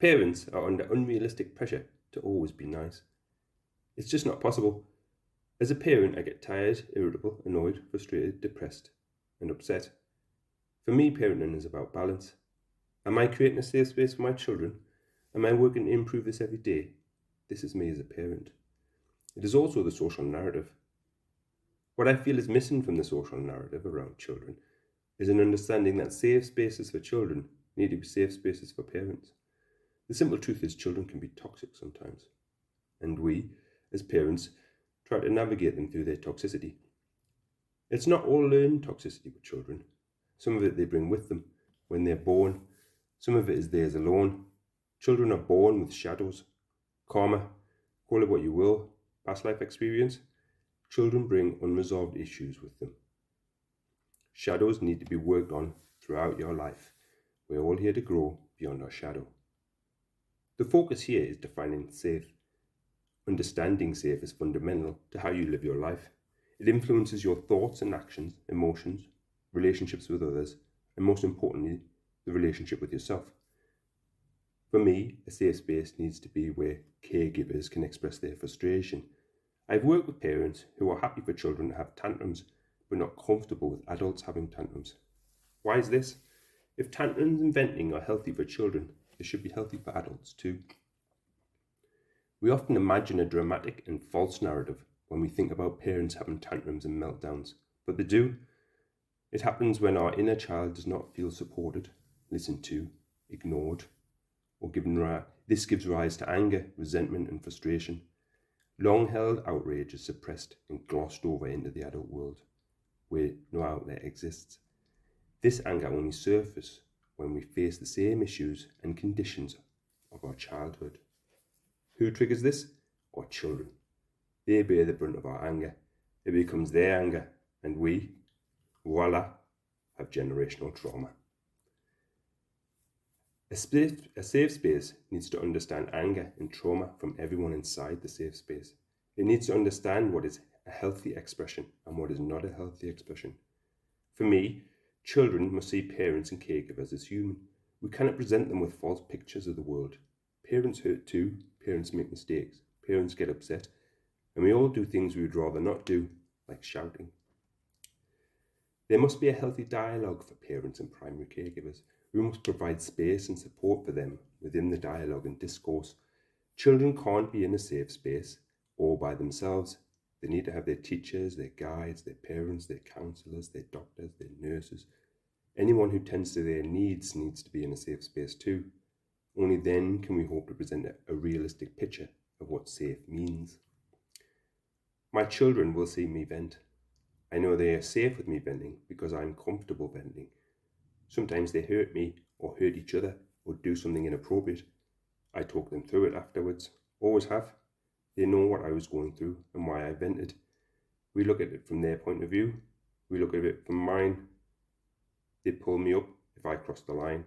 Parents are under unrealistic pressure to always be nice. It's just not possible. As a parent, I get tired, irritable, annoyed, frustrated, depressed, and upset. For me, parenting is about balance. Am I creating a safe space for my children? Am I working to improve this every day? This is me as a parent. It is also the social narrative. What I feel is missing from the social narrative around children is an understanding that safe spaces for children need to be safe spaces for parents. The simple truth is children can be toxic sometimes, and we, as parents, try to navigate them through their toxicity. It's not all learned toxicity with children. Some of it they bring with them when they're born. Some of it is theirs alone. Children are born with shadows, karma, call it what you will, past life experience. Children bring unresolved issues with them. Shadows need to be worked on throughout your life. We're all here to grow beyond our shadow. The focus here is defining safe. Understanding safe is fundamental to how you live your life. It influences your thoughts and actions, emotions, relationships with others, and most importantly, the relationship with yourself. For me, a safe space needs to be where caregivers can express their frustration. I've worked with parents who are happy for children to have tantrums, but not comfortable with adults having tantrums. Why is this? If tantrums and venting are healthy for children, they should be healthy for adults too. We often imagine a dramatic and false narrative when we think about parents having tantrums and meltdowns, but they do. It happens when our inner child does not feel supported, listened to, ignored, or given rise. This gives rise to anger, resentment, and frustration. Long-held outrage is suppressed and glossed over into the adult world, where no outlet exists. This anger only surfaces when we face the same issues and conditions of our childhood. Who triggers this? Our children. They bear the brunt of our anger. It becomes their anger, and we, voila, have generational trauma. A safe space needs to understand anger and trauma from everyone inside the safe space. It needs to understand what is a healthy expression and what is not a healthy expression. For me, children must see parents and caregivers as human. We cannot present them with false pictures of the world. Parents hurt too, parents make mistakes, parents get upset, and we all do things we would rather not do, like shouting. There must be a healthy dialogue for parents and primary caregivers. We must provide space and support for them within the dialogue and discourse. Children can't be in a safe space all by themselves. They need to have their teachers, their guides, their parents, their counsellors, their doctors, their nurses. Anyone who tends to their needs needs to be in a safe space too. Only then can we hope to present a realistic picture of what safe means. My children will see me vent. I know they are safe with me venting because I'm comfortable venting. Sometimes they hurt me or hurt each other or do something inappropriate. I talk them through it afterwards, always have. They know what I was going through and why I vented. We look at it from their point of view. We look at it from mine. They pull me up if I cross the line.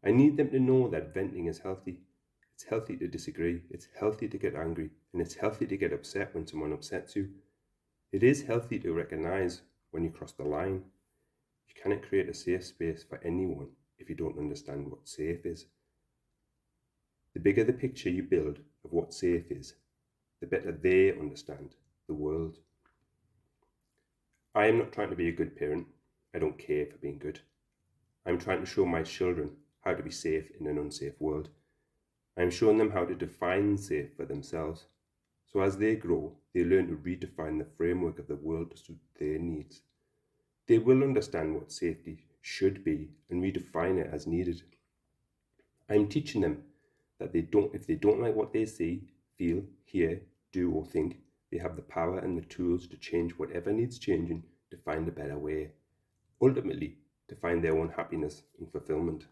I need them to know that venting is healthy. It's healthy to disagree. It's healthy to get angry. And it's healthy to get upset when someone upsets you. It is healthy to recognize when you cross the line. You cannot create a safe space for anyone if you don't understand what safe is. The bigger the picture you build of what safe is, the better they understand the world. I am not trying to be a good parent. I don't care for being good. I'm trying to show my children how to be safe in an unsafe world. I'm showing them how to define safe for themselves. So as they grow, they learn to redefine the framework of the world to suit their needs. They will understand what safety should be and redefine it as needed. I'm teaching them that if they don't like what they see, feel, hear, do or think, they have the power and the tools to change whatever needs changing to find a better way. Ultimately, to find their own happiness and fulfillment.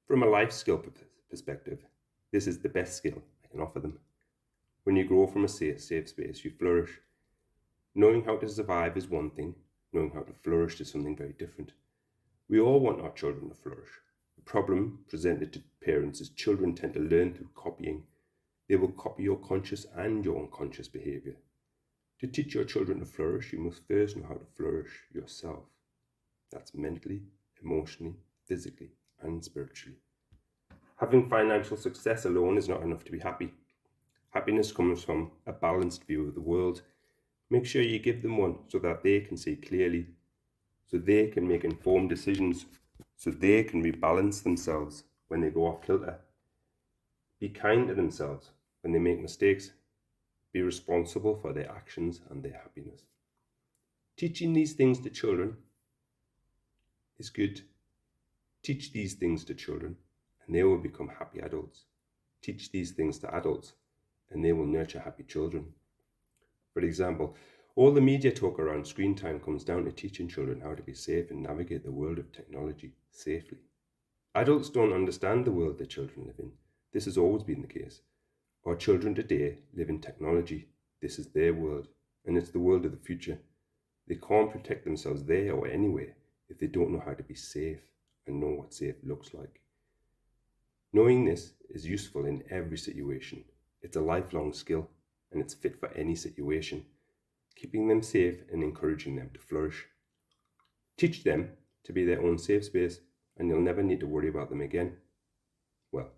From a life skill perspective, this is the best skill I can offer them. When you grow from a safe space, you flourish. Knowing how to survive is one thing, knowing how to flourish is something very different. We all want our children to flourish. The problem presented to parents is children tend to learn through copying. They will copy your conscious and your unconscious behaviour. To teach your children to flourish, you must first know how to flourish yourself. That's mentally, emotionally, physically, and spiritually. Having financial success alone is not enough to be happy. Happiness comes from a balanced view of the world. Make sure you give them one so that they can see clearly, so they can make informed decisions, so they can rebalance themselves when they go off kilter. Be kind to themselves when they make mistakes. Be responsible for their actions and their happiness. Teaching these things to children is good. Teach these things to children and they will become happy adults. Teach these things to adults and they will nurture happy children. For example, all the media talk around screen time comes down to teaching children how to be safe and navigate the world of technology safely. Adults don't understand the world their children live in. This has always been the case. Our children today live in technology. This is their world, and it's the world of the future. They can't protect themselves there or anywhere if they don't know how to be safe and know what safe looks like. Knowing this is useful in every situation. It's a lifelong skill, and it's fit for any situation, keeping them safe and encouraging them to flourish. Teach them to be their own safe space, and you'll never need to worry about them again. Well,